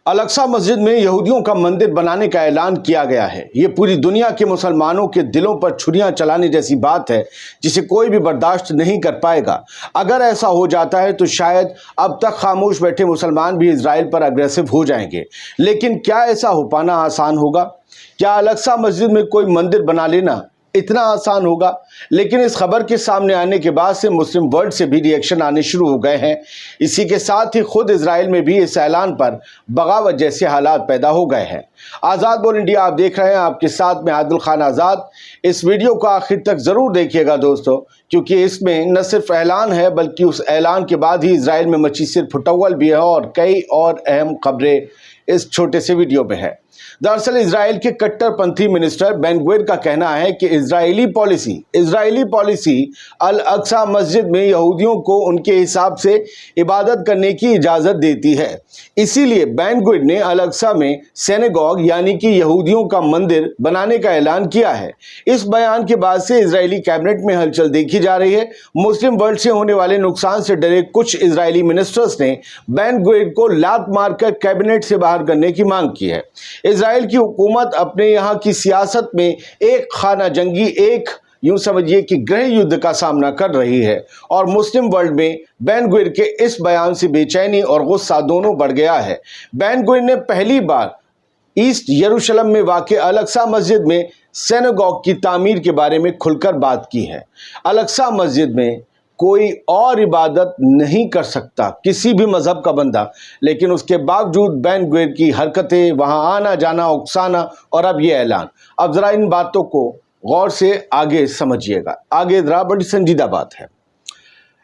Al-Aqsa मस्जिद में यहूदियों का मंदिर बनाने का ऐलान किया गया है। ये पूरी दुनिया के मुसलमानों के दिलों पर छुरियां चलाने जैसी बात है जिसे कोई भी बर्दाश्त नहीं कर पाएगा। अगर ऐसा हो जाता है तो शायद अब तक खामोश बैठे मुसलमान भी इजराइल पर अग्रेसिव हो जाएंगे। लेकिन क्या ऐसा हो पाना आसान होगा? क्या अल-अक्सा मस्जिद में कोई मंदिर बना लेना इतना आसान होगा? लेकिन इस खबर के सामने आने के बाद से मुस्लिम वर्ल्ड से भी रिएक्शन आने शुरू हो गए हैं। इसी के साथ ही खुद इजराइल में भी इस ऐलान पर बगावत जैसे हालात पैदा हो गए हैं। आज़ाद बोल इंडिया आप देख रहे हैं, आपके साथ में आदिल खान आज़ाद। इस वीडियो को आखिर तक ज़रूर देखिएगा दोस्तों, क्योंकि इसमें न सिर्फ ऐलान है बल्कि उस ऐलान के बाद ही इजराइल में मची सिर फुटव्वल भी है और कई और अहम खबरें इस छोटे से वीडियो में है। दरअसल इजराइल के कट्टरपंथी मिनिस्टर बेन गुविर का कहना है कि इजरायली पॉलिसी अल-अक्सा मस्जिद में यहूदियों को उनके हिसाब से इबादत करने की इजाज़त देती है। इसीलिए बेन गुविर ने अल-अक्सा में सिनेगॉग यानी कि यहूदियों का मंदिर बनाने का ऐलान किया है। इस बयान के बाद से इजरायली कैबिनेट में हलचल देखी जा रही है। मुस्लिम वर्ल्ड से होने वाले नुकसान से डरे कुछ इजरायली मिनिस्टर्स ने बेन गुविर को लात मारकर कैबिनेट से बाहर करने की मांग की है। इजराइल की हुकूमत अपने यहाँ की सियासत में एक खाना जंगी, एक यूं समझिए कि गृह युद्ध का सामना कर रही है और मुस्लिम वर्ल्ड में बेन गुविर के इस बयान से बेचैनी और गुस्सा दोनों बढ़ गया है। बेन गुविर ने पहली बार ईस्ट यरूशलेम में वाक़ अल-अक्सा मस्जिद में सिनेगॉग की तामीर के बारे में खुलकर बात की है। अल-अक्सा मस्जिद में कोई और इबादत नहीं कर सकता किसी भी मजहब का बंदा, लेकिन उसके बावजूद बेन गुविर की हरकतें, वहां आना जाना, उकसाना और अब ये ऐलान। अब जरा इन बातों को गौर से आगे समझिएगा। आगे जरा बड़ी संजीदा बात है।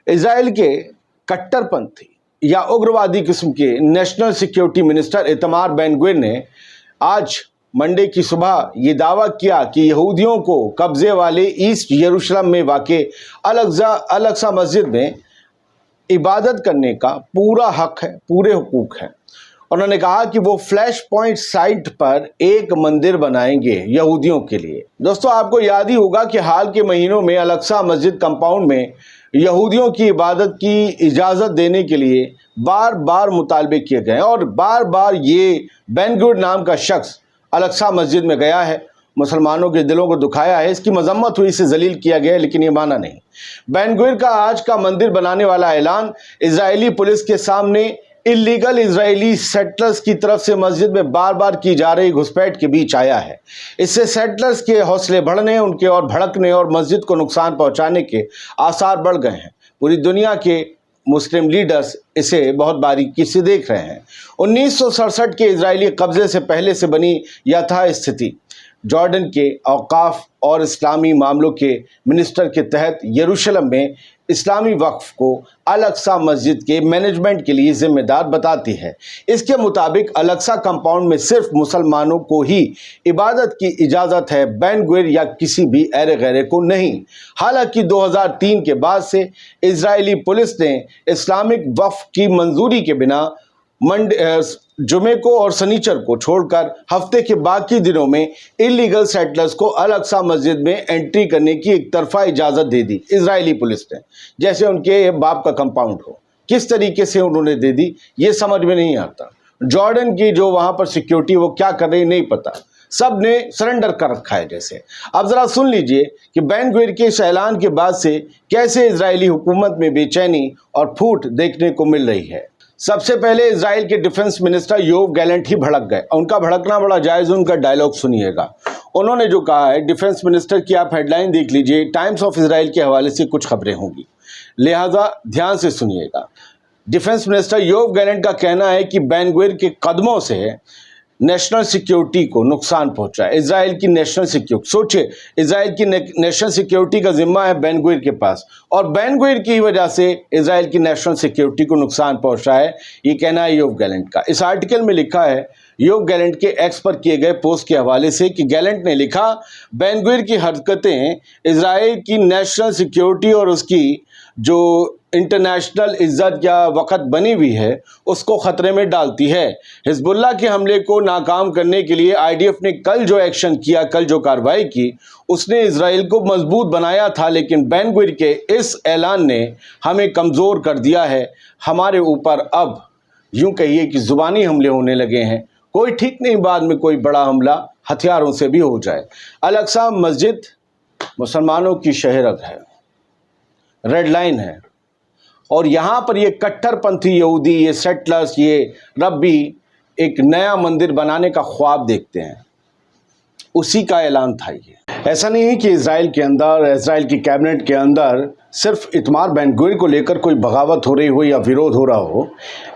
इजराइल के कट्टरपंथी या उग्रवादी किस्म के नेशनल सिक्योरिटी मिनिस्टर इतमार बेन गुविर ने आज मंडे की सुबह ये दावा किया कि यहूदियों को कब्जे वाले ईस्ट यरूशलेम में वाक़ अल-अक्सा मस्जिद में इबादत करने का पूरा हक है, पूरे हुकूक हैं। उन्होंने कहा कि वो फ्लैश पॉइंट साइट पर एक मंदिर बनाएंगे यहूदियों के लिए। दोस्तों आपको याद ही होगा कि हाल के महीनों में अल-अक्सा मस्जिद कंपाउंड में यहूदियों की इबादत की इजाज़त देने के लिए बार बार मुतालबे किए गए और बार बार ये बेन गुविर नाम का शख्स अल-अक्सा मस्जिद में गया है, मुसलमानों के दिलों को दुखाया है, इसकी मजम्मत हुई, इसे जलील किया गया है, लेकिन ये माना नहीं। बेन गुविर का आज का मंदिर बनाने वाला ऐलान इजरायली पुलिस के सामने इलीगल इजरायली सेटलर्स की तरफ से मस्जिद में बार बार की जा रही घुसपैठ के बीच आया है। इससे सेटलर्स के हौसले बढ़ने, उनके और भड़कने और मस्जिद को नुकसान पहुंचाने के आसार बढ़ गए हैं। पूरी दुनिया के मुस्लिम लीडर्स इसे बहुत बारीकी से देख रहे हैं। 1967 के इजरायली कब्जे से पहले से बनी यथास्थिति जॉर्डन के औकाफ और इस्लामी मामलों के मिनिस्टर के तहत यरूशलेम में इस्लामी वक्फ को अल-अक्सा मस्जिद के मैनेजमेंट के लिए जिम्मेदार बताती है। इसके मुताबिक अल-अक्सा कंपाउंड में सिर्फ मुसलमानों को ही इबादत की इजाज़त है, बेन गुविर या किसी भी ऐरे गैरे को नहीं। हालांकि 2003 के बाद से इजरायली पुलिस ने इस्लामिक वक्फ की मंजूरी के बिना जुमे को और सनीचर को छोड़कर हफ्ते के बाकी दिनों में इलीगल सेटलर्स को अल-अक्सा मस्जिद में एंट्री करने की एक तरफा इजाज़त दे दी इजरायली पुलिस ने, जैसे उनके बाप का कंपाउंड हो। किस तरीके से उन्होंने दे दी ये समझ में नहीं आता। जॉर्डन की जो वहाँ पर सिक्योरिटी वो क्या कर रही नहीं पता, सब ने सरेंडर कर रखा है जैसे। अब ज़रा सुन लीजिए कि बेन गुविर के इस ऐलान के बाद से कैसे इजरायली हुकूमत में बेचैनी और फूट देखने को मिल रही है। सबसे पहले इजराइल के डिफेंस मिनिस्टर योव गैलेंट ही भड़क गए। उनका भड़कना बड़ा जायज़, उनका डायलॉग सुनिएगा। उन्होंने जो कहा है, डिफेंस मिनिस्टर की आप हेडलाइन देख लीजिए, टाइम्स ऑफ इजराइल के हवाले से कुछ खबरें होंगी, लिहाजा ध्यान से सुनिएगा। डिफेंस मिनिस्टर योव गैलेंट का कहना है कि बेन गुविर के कदमों से नेशनल सिक्योरिटी को नुकसान पहुंचा है। इजराइल की नेशनल सिक्योरिटी, सोचिए, इजराइल की नेशनल सिक्योरिटी का जिम्मा है बेन गुविर के पास और बेन गुविर की वजह से इजराइल की नेशनल सिक्योरिटी को नुकसान पहुंचा है, ये कहना है योव गैलेंट का। इस आर्टिकल में लिखा है योव गैलेंट के एक्स पर किए गए पोस्ट के हवाले से कि गैलेंट ने लिखा, बेन गुविर की हरकतें इजराइल की नेशनल सिक्योरिटी और उसकी जो इंटरनेशनल इज्जत या वक़्त बनी हुई है उसको ख़तरे में डालती है। हिजबुल्लाह के हमले को नाकाम करने के लिए आईडीएफ ने कल जो एक्शन किया, कल जो कार्रवाई की, उसने इजराइल को मजबूत बनाया था, लेकिन बेन गुविर के इस ऐलान ने हमें कमज़ोर कर दिया है। हमारे ऊपर अब यूं कहिए कि जुबानी हमले होने लगे हैं। कोई ठीक नहीं, बाद में कोई बड़ा हमला हथियारों से भी हो जाए। अल-अक्सा मस्जिद मुसलमानों की शहरत है, रेड लाइन है, और यहाँ पर ये कट्टरपंथी यहूदी, ये सेटलर्स, ये रब्बी एक नया मंदिर बनाने का ख्वाब देखते हैं। उसी का ऐलान था ये। ऐसा नहीं है कि इजराइल के अंदर, इजराइल की कैबिनेट के अंदर सिर्फ इतमार बेन-गुविर को लेकर कोई बगावत हो रही हो या विरोध हो रहा हो।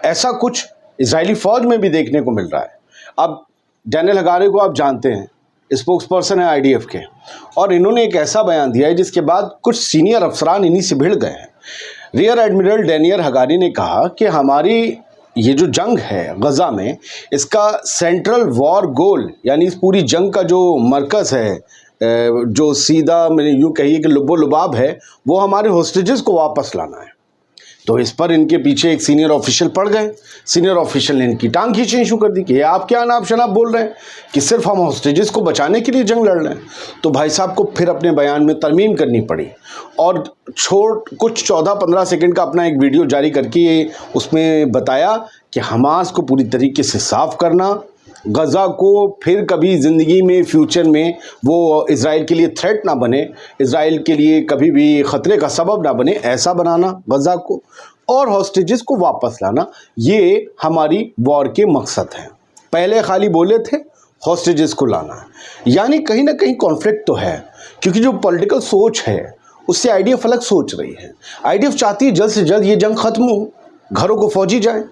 ऐसा कुछ इजरायली फौज में भी देखने को मिल रहा है। अब डैनियल हगारी को आप जानते हैं, स्पोक्स पर्सन है आईडीएफ के, और इन्होंने एक ऐसा बयान दिया है जिसके बाद कुछ सीनियर अफसरान इन्हीं से भिड़ गए हैं। रियर एडमिरल डैनियल हगारी ने कहा कि हमारी ये जो जंग है गज़ा में, इसका सेंट्रल वॉर गोल, यानी इस पूरी जंग का जो मरकज़ है, जो सीधा मैंने यूँ कहिए कि लुब्बो लुबाब है, वो हमारे होस्टेजेस को वापस लाना है। तो इस पर इनके पीछे एक सीनियर ऑफिशियल पड़ गए। सीनियर ऑफिशियल ने इनकी टांग खींचनी शुरू कर दी कि आप क्या नाप शनाप बोल रहे हैं कि सिर्फ हम होस्टेजेस को बचाने के लिए जंग लड़ रहे हैं। तो भाई साहब को फिर अपने बयान में तरमीम करनी पड़ी और कुछ 14-15 सेकंड का अपना एक वीडियो जारी करके उसमें बताया कि हमास को पूरी तरीके से साफ़ करना, गज़ा को फिर कभी ज़िंदगी में, फ्यूचर में वो इज़राइल के लिए थ्रेट ना बने, इज़राइल के लिए कभी भी ख़तरे का सबब ना बने, ऐसा बनाना गज़ा को, और हॉस्टेजेस को वापस लाना, ये हमारी वॉर के मकसद हैं। पहले खाली बोले थे हॉस्टेजेस को लाना है, यानी कहीं ना कहीं कॉन्फ्लिक्ट तो है, क्योंकि जो पॉलिटिकल सोच है उससे आईडीएफ अलग सोच रही है। आईडीएफ चाहती है जल्द से जल्द ये जंग ख़त्म हो, घरों को फौजी जाए।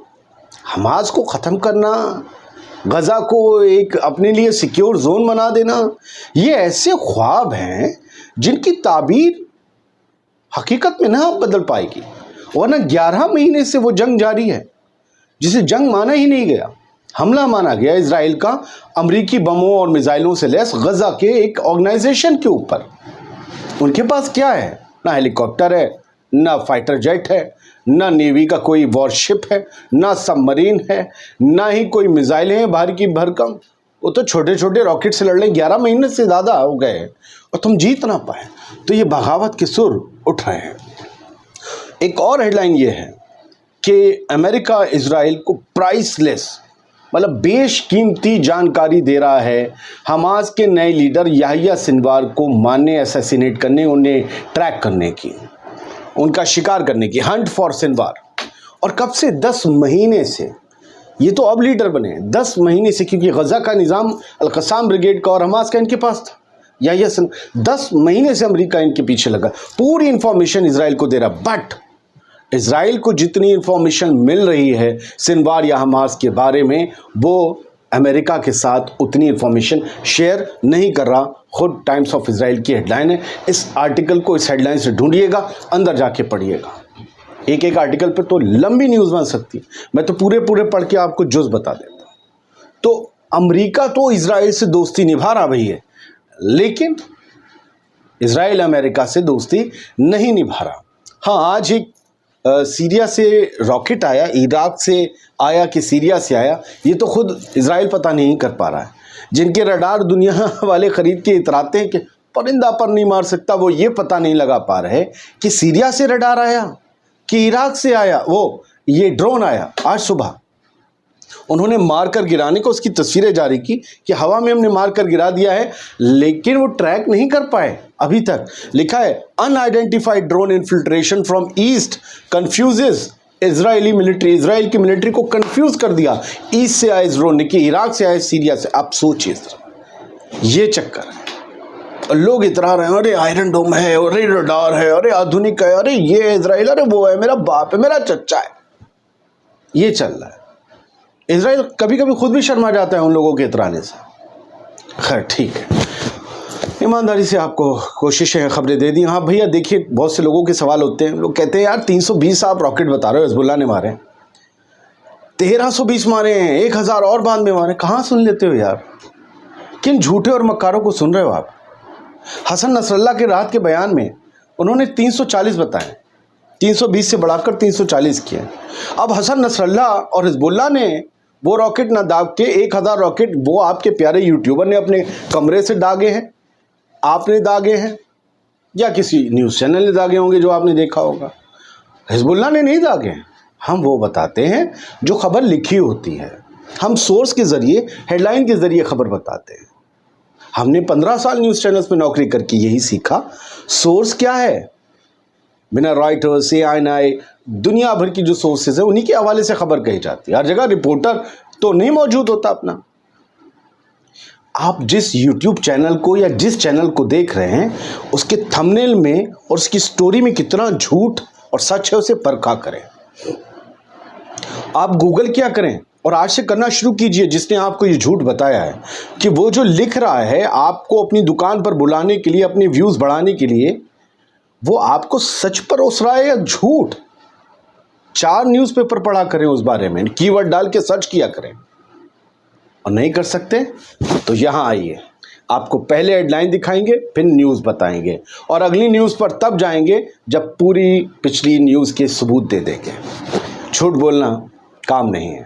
हमास को ख़त्म करना, गज़ा को एक अपने लिए सिक्योर जोन बना देना, ये ऐसे ख्वाब हैं जिनकी ताबीर हकीकत में ना बदल पाएगी। वरना 11 महीने से वो जंग जारी है, जिसे जंग माना ही नहीं गया, हमला माना गया इजराइल का अमरीकी बमों और मिसाइलों से लैस गज़ा के एक ऑर्गेनाइजेशन के ऊपर। उनके पास क्या है? ना हेलीकॉप्टर है, ना फाइटर जेट है, ना नेवी का कोई वॉरशिप है, ना सबमरीन है, ना ही कोई मिसाइलें हैं भारी की भरकम। वो तो छोटे छोटे रॉकेट से लड़ रहे। 11 महीने से ज़्यादा हो गए और तुम जीत ना पाए, तो ये बगावत के सुर उठ रहे हैं। एक और हेडलाइन ये है कि अमेरिका इजराइल को प्राइसलेस, मतलब बेशकीमती जानकारी दे रहा है हमास के नए लीडर याहिया सिनवार को मारने, असैसिनेट करने, उन्हें ट्रैक करने की, उनका शिकार करने की, हंट फॉर सिनवार। और कब से? 10 महीने से। ये तो अब लीडर बने 10 महीने से, क्योंकि गज़ा का निज़ाम अल-क़स्साम ब्रिगेड का और हमास का इनके पास था। याहिया सिनवार 10 महीने से अमेरिका इनके पीछे लगा, पूरी इंफॉर्मेशन इजराइल को दे रहा। बट इजराइल को जितनी इंफॉर्मेशन मिल रही है सिनवार या हमास के बारे में, वो अमेरिका के साथ उतनी इंफॉर्मेशन शेयर नहीं कर रहा। खुद टाइम्स ऑफ इजराइल की हेडलाइन है। इस आर्टिकल को इस हेडलाइन से ढूंढिएगा, अंदर जाके पढ़िएगा। एक एक आर्टिकल पे तो लंबी न्यूज़ बन सकती है, मैं तो पूरे पढ़ के आपको जुज़ बता देता हूँ। तो अमेरिका तो इजराइल से दोस्ती निभा रहा भई है, लेकिन इजराइल अमेरिका से दोस्ती नहीं निभा रहा। हाँ, आज एक सीरिया से रॉकेट आया, इराक से आया कि सीरिया से आया, ये तो खुद इजराइल पता नहीं कर पा रहा है। जिनके रडार दुनिया वाले ख़रीद के इतराते हैं कि परिंदा पर नहीं मार सकता, वो ये पता नहीं लगा पा रहे कि सीरिया से रडार आया कि इराक से आया। वो ये ड्रोन आया आज सुबह, उन्होंने मार कर गिराने को उसकी तस्वीरें जारी की कि हवा में हमने मार कर गिरा दिया है, लेकिन वो ट्रैक नहीं कर पाए अभी तक। लिखा है unidentified drone infiltration from east confuses Israeli military. Israel की मिलिट्री को कंफ्यूज कर दिया ईस्ट से आए ड्रोन ने कि इराक से आए, सीरिया से। आप सोचिए ये चक्कर है। लोग इतरा रहे हैं, अरे आयरन डोम है, अरे रडार है, अरे आधुनिक है, अरे ये इजराइल, अरे वो है, मेरा बाप है, मेरा चच्चा है। ये चल रहा है। इजराइल कभी कभी खुद भी शर्मा जाता है उन लोगों के इतराने से। खैर ठीक है, ईमानदारी से आपको कोशिशें खबरें दे दी। हाँ भैया देखिए, बहुत से लोगों के सवाल होते हैं। लोग कहते हैं यार 320 आप रॉकेट बता रहे हो हिजबुल्लाह ने मारे, 1320 मारे हैं, 1000 और बाद में मारे। कहाँ सुन लेते हो यार? किन झूठे और मक्कारों को सुन रहे हो आप? हसन नसरल्लाह के रात के बयान में उन्होंने 340 बताए, 320 से बढ़ाकर 340 किए। अब हसन नसरल्लाह और हिजबुल्लाह ने वो रॉकेट ना दाग के 1000 रॉकेट वो आपके प्यारे यूट्यूबर ने अपने कमरे से दागे हैं, आपने दागे हैं, या किसी न्यूज़ चैनल ने दागे होंगे जो आपने देखा होगा। हिजबुल्लाह ने नहीं दागे हैं, ہم وہ بتاتے ہیں جو خبر لکھی ہوتی ہے. ہم سورس کے ذریعے ہیڈ لائن کے ذریعے خبر بتاتے ہیں. ہم نے 15 سال نیوز چینلز میں نوکری کر کے یہی سیکھا. سورس کیا ہے؟ بنا رائٹرز CNN دنیا بھر کی جو سورسز ہیں انہی کے حوالے سے خبر کہی جاتی ہے. ہر جگہ رپورٹر تو نہیں موجود ہوتا اپنا. آپ جس یوٹیوب چینل کو یا جس چینل کو دیکھ رہے ہیں اس کے تھمبنیل میں اور اس کی سٹوری میں کتنا جھوٹ اور سچ ہے اسے پرکھا کریں. آپ گوگل کیا کریں اور آج سے کرنا شروع کیجئے جس نے آپ کو یہ جھوٹ بتایا ہے کہ وہ جو لکھ رہا ہے آپ کو اپنی دکان پر بلانے کے لیے اپنی ویوز بڑھانے کے لیے وہ آپ کو سچ پروس رہا ہے یا جھوٹ. 4 نیوز پیپر پڑھا کریں اس بارے میں, کی ورڈ ڈال کے سرچ کیا کریں. اور نہیں کر سکتے تو یہاں آئیے, آپ کو پہلے ہیڈ لائن دکھائیں گے پھر نیوز بتائیں گے اور اگلی نیوز پر تب جائیں گے جب پوری پچھلی نیوز کے ثبوت دے دیں گے. جھوٹ بولنا کام نہیں ہے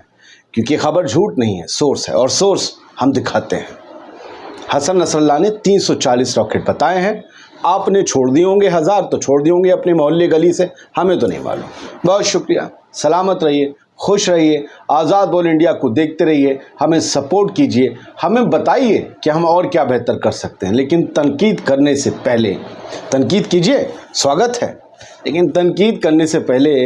کیونکہ خبر جھوٹ نہیں ہے, سورس ہے اور سورس ہم دکھاتے ہیں. حسن نصر اللہ نے 340 راکٹ بتائے ہیں, آپ نے چھوڑ دیے ہوں گے 1000 تو چھوڑ دیے ہوں گے اپنے محلے گلی سے, ہمیں تو نہیں معلوم. بہت شکریہ, سلامت رہیے, خوش رہیے, آزاد بول انڈیا کو دیکھتے رہیے, ہمیں سپورٹ کیجئے, ہمیں بتائیے کہ ہم اور کیا بہتر کر سکتے ہیں. لیکن تنقید کرنے سے پہلے تنقید کیجئے, سواگت ہے, لیکن تنقید کرنے سے پہلے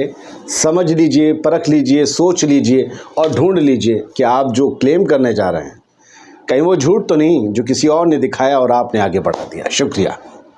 سمجھ لیجئے, پرکھ لیجئے, سوچ لیجئے اور ڈھونڈ لیجئے کہ آپ جو کلیم کرنے جا رہے ہیں کہیں وہ جھوٹ تو نہیں جو کسی اور نے دکھایا اور آپ نے آگے بڑھا دیا. شکریہ.